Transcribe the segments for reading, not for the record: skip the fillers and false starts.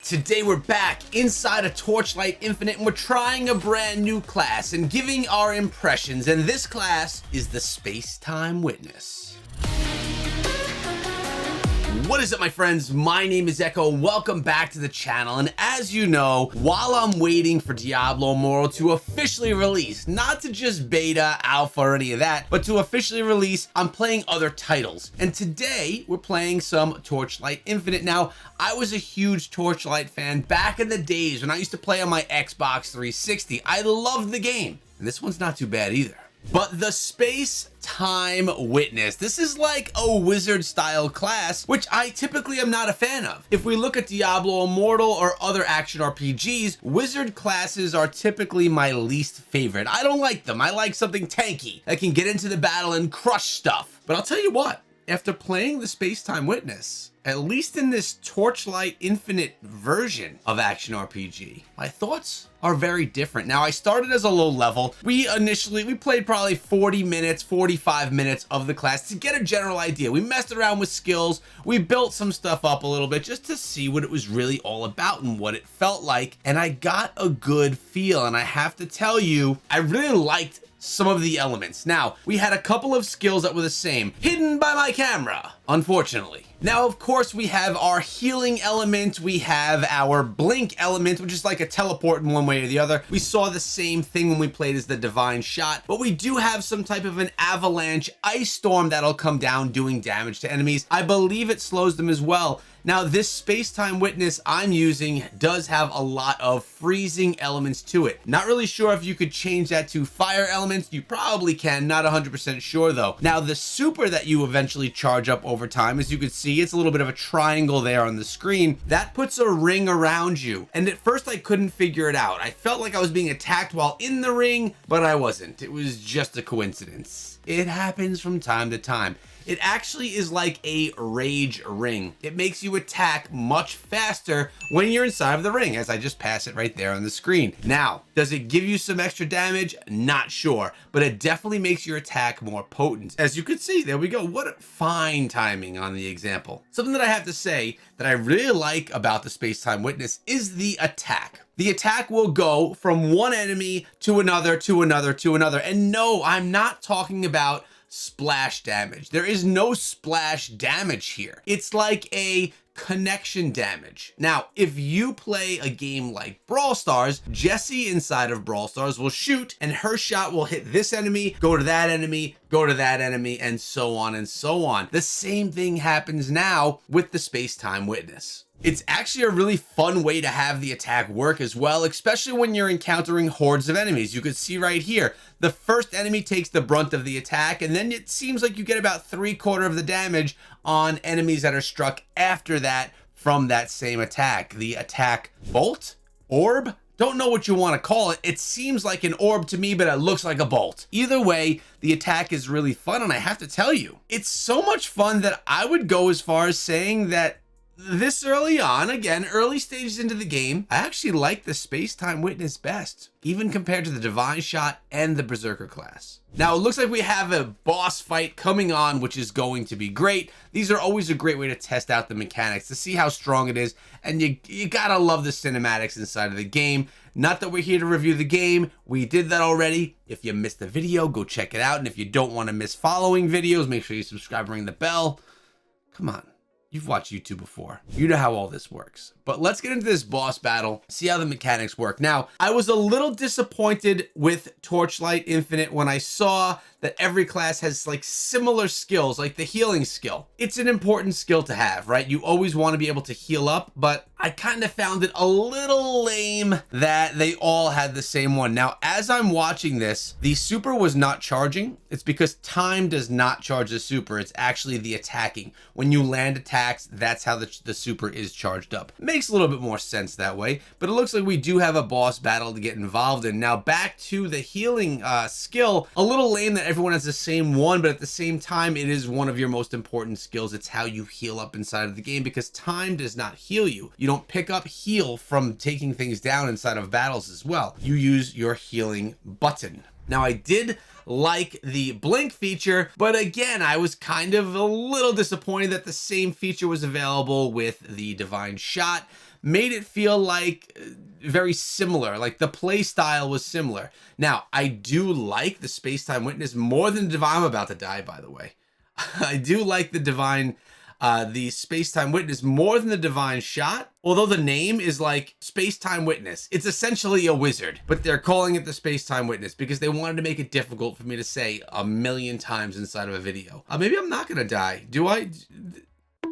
Today we're back inside of Torchlight Infinite and we're trying a brand new class and giving our impressions, and this class is the Space-Time Witness. What is up, my friends? My name is Echo and welcome back to the channel. And as you know, while I'm waiting for Diablo Immortal to officially release, not to just beta, alpha, or any of that, but to officially release, I'm playing other titles. And today we're playing some Torchlight Infinite. Now, I was a huge Torchlight fan back in the days when I used to play on my Xbox 360. I loved the game, and this one's not too bad either. But the Space-Time Witness, this is like a wizard style class, which I typically am not a fan of. If we look at Diablo Immortal or other action RPGs, wizard classes are typically my least favorite. I don't like them. I like something tanky that can get into the battle and crush stuff. But I'll tell you what, after playing the Space-Time Witness, at least in this Torchlight Infinite version of action RPG, my thoughts are very different. Now, I started as a low level. We played probably 40 minutes, 45 minutes of the class to get a general idea. We messed around with skills. We built some stuff up a little bit just to see what it was really all about and what it felt like. And I got a good feel. And I have to tell you, I really liked some of the elements. Now, we had a couple of skills that were the same, hidden by my camera, unfortunately. Now, of course, we have our healing element. We have our blink element, which is like a teleport in one way or the other. We saw the same thing when we played as the divine shot, but we do have some type of an avalanche ice storm that'll come down doing damage to enemies. I believe it slows them as well. Now, this Space-Time Witness I'm using does have a lot of freezing elements to it. Not really sure if you could change that to fire elements. You probably can, not 100% sure though. Now, the super that you eventually charge up over time, as you can see, it's a little bit of a triangle there on the screen. That puts a ring around you. And at first I couldn't figure it out. I felt like I was being attacked while in the ring, but I wasn't. It was just a coincidence. It happens from time to time. It actually is like a rage ring. It makes you attack much faster when you're inside of the ring, as I just pass it right there on the screen. Now, does it give you some extra damage? Not sure, but it definitely makes your attack more potent. As you can see, there we go. What fine timing on the example. Something that I have to say that I really like about the Space-Time Witness is the attack. The attack will go from one enemy to another, to another, to another. And no, I'm not talking about splash damage. There is no splash damage here. It's like a connection damage. Now, if you play a game like Brawl Stars, Jessie inside of Brawl Stars will shoot and her shot will hit this enemy, go to that enemy, go to that enemy, and so on and so on. The same thing happens now with the Space-Time Witness. It's actually a really fun way to have the attack work as well, especially when you're encountering hordes of enemies. You can see right here, the first enemy takes the brunt of the attack, and then it seems like you get about 3/4 of the damage on enemies that are struck after that from that same attack. The attack bolt? Orb? Don't know what you want to call it. It seems like an orb to me, but it looks like a bolt. Either way, the attack is really fun, and I have to tell you, it's so much fun that I would go as far as saying that this early on, again, early stages into the game, I actually like the Space-Time Witness best, even compared to the Divine Shot and the Berserker class. Now, it looks like we have a boss fight coming on, which is going to be great. These are always a great way to test out the mechanics, to see how strong it is, and you gotta love the cinematics inside of the game. Not that we're here to review the game. We did that already. If you missed the video, go check it out, and if you don't want to miss following videos, make sure you subscribe and ring the bell. Come on. You've watched YouTube before. You know how all this works. But let's get into this boss battle, see how the mechanics work. Now, I was a little disappointed with Torchlight Infinite when I saw that every class has like similar skills, like the healing skill. It's an important skill to have, right? You always want to be able to heal up, but I kind of found it a little lame that they all had the same one. Now, as I'm watching this, the super was not charging. It's because time does not charge the super. It's actually the attacking. When you land attacks, that's how the super is charged up. Makes a little bit more sense that way, but it looks like we do have a boss battle to get involved in. Now, back to the healing skill, a little lame that everyone has the same one, but at the same time, it is one of your most important skills. It's how you heal up inside of the game, because time does not heal you. You don't pick up heal from taking things down inside of battles as well. You use your healing button. Now, I did like the blink feature, but again, I was kind of a little disappointed that the same feature was available with the divine shot. made it feel like very similar, like the play style was similar. Now, I do like the Space-Time Witness more than the Divine. I'm about to die, by the way. I do like the Divine, the Space-Time Witness more than the Divine Shot, although the name is like Space-Time Witness. It's essentially a wizard, but they're calling it the Space-Time Witness because they wanted to make it difficult for me to say a million times inside of a video. Maybe I'm not gonna die. Do I?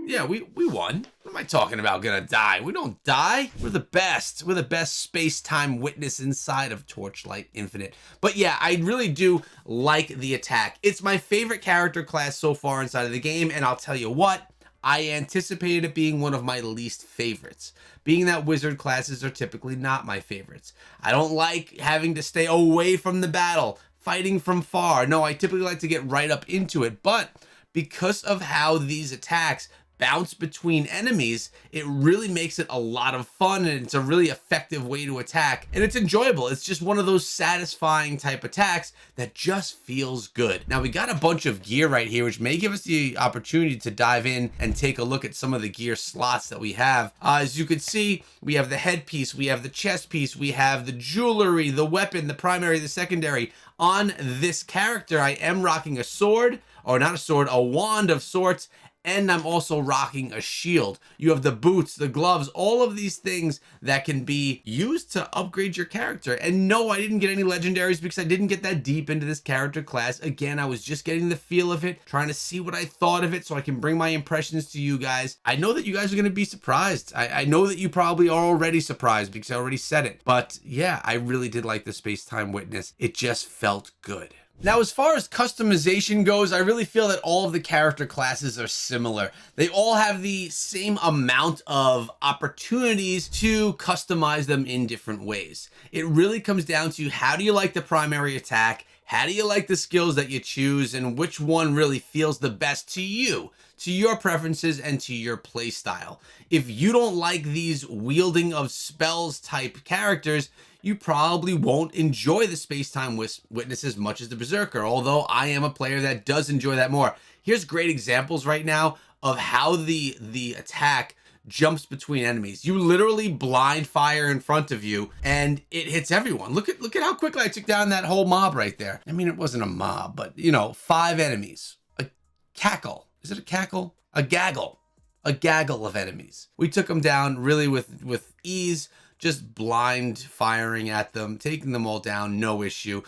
Yeah, we won. What am I talking about, gonna die? We don't die. We're the best. We're the best Space-Time Witness inside of Torchlight Infinite. But yeah, I really do like the attack. It's my favorite character class so far inside of the game, and I'll tell you what, I anticipated it being one of my least favorites, being that wizard classes are typically not my favorites. I don't like having to stay away from the battle, fighting from far. No, I typically like to get right up into it, but because of how these attacks bounce between enemies, it really makes it a lot of fun, and it's a really effective way to attack, and it's enjoyable. It's just one of those satisfying type attacks that just feels good. Now, we got a bunch of gear right here, which may give us the opportunity to dive in and take a look at some of the gear slots that we have. As you can see, we have the headpiece, we have the chest piece, we have the jewelry, the weapon, the primary, the secondary. On this character, I am rocking a sword, or not a sword, a wand of sorts, and I'm also rocking a shield. You have the boots, the gloves, all of these things that can be used to upgrade your character. And no, I didn't get any legendaries because I didn't get that deep into this character class. Again, I was just getting the feel of it, trying to see what I thought of it so I can bring my impressions to you guys. I know that you guys are going to be surprised. I know that you probably are already surprised because I already said it. But yeah, I really did like the Space-Time Witness. It just felt good. Now, as far as customization goes, I really feel that all of the character classes are similar. They all have the same amount of opportunities to customize them in different ways. It really comes down to how do you like the primary attack, how do you like the skills that you choose, and which one really feels the best to you, to your preferences, and to your play style. If you don't like these wielding of spells type characters, you probably won't enjoy the Space-Time Witness as much as the Berserker, although I am a player that does enjoy that more. Here's great examples right now of how the attack jumps between enemies. You literally blind fire in front of you and it hits everyone. Look at how quickly I took down that whole mob right there. I mean, it wasn't a mob, but you know, 5 enemies. A cackle. Is it a cackle? A gaggle. A gaggle of enemies. We took them down really with ease, just blind firing at them, taking them all down, no issue.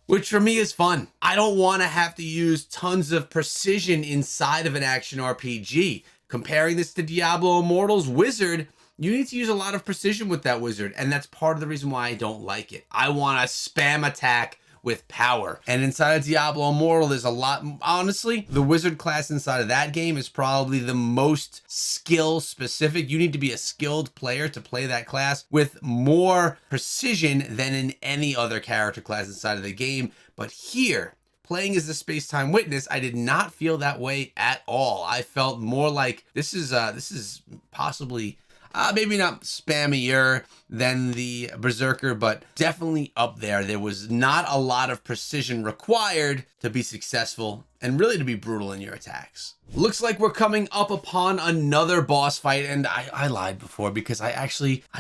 Which for me is fun. I don't want to have to use tons of precision inside of an action RPG. Comparing this to Diablo Immortal's wizard, you need to use a lot of precision with that wizard, and that's part of the reason why I don't like it. I want to spam attack with power. And inside of Diablo Immortal, there's a lot. Honestly, the wizard class inside of that game is probably the most skill specific. You need to be a skilled player to play that class with more precision than in any other character class inside of the game. But here, playing as the Space-Time Witness, I did not feel that way at all. I felt more like this is possibly maybe not spammier than the Berserker, but definitely up there. There was not a lot of precision required to be successful and really to be brutal in your attacks. Looks like we're coming up upon another boss fight, and I lied before because I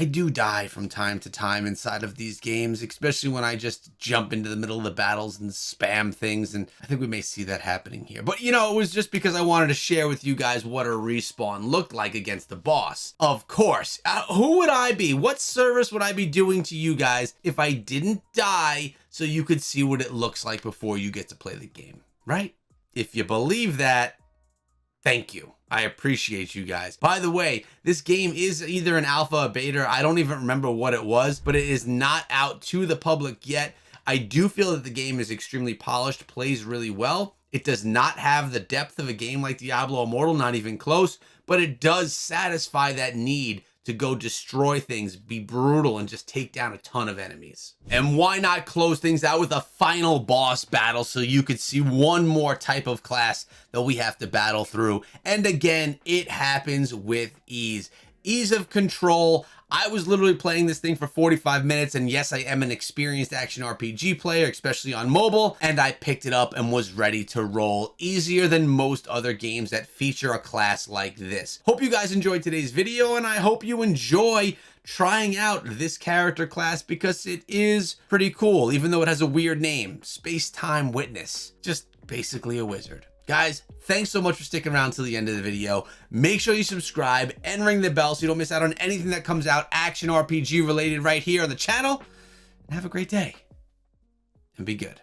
do die from time to time inside of these games, especially when I just jump into the middle of the battles and spam things, and I think we may see that happening here. But you know, it was just because I wanted to share with you guys what a respawn looked like against the boss. Of course, who would I be? What service would I be doing to you guys if I didn't die so you could see what it looks like before you get to play the game, right? If you believe that, thank you. I appreciate you guys. By the way, this game is either an alpha or beta. I don't even remember what it was, but it is not out to the public yet. I do feel that the game is extremely polished, plays really well. It does not have the depth of a game like Diablo Immortal, not even close, but it does satisfy that need to go destroy things, be brutal, and just take down a ton of enemies. And why not close things out with a final boss battle so you could see one more type of class that we have to battle through. And again, it happens with ease. ease of control. I was literally playing this thing for 45 minutes, and yes, I am an experienced action RPG player, especially on mobile, and I picked it up and was ready to roll, easier than most other games that feature a class like this. Hope you guys enjoyed today's video, and I hope you enjoy trying out this character class because it is pretty cool, even though it has a weird name, Space-Time Witness. Just basically a wizard. Guys, thanks so much for sticking around till the end of the video. Make sure you subscribe and ring the bell so you don't miss out on anything that comes out action RPG related right here on the channel. And have a great day. And be good.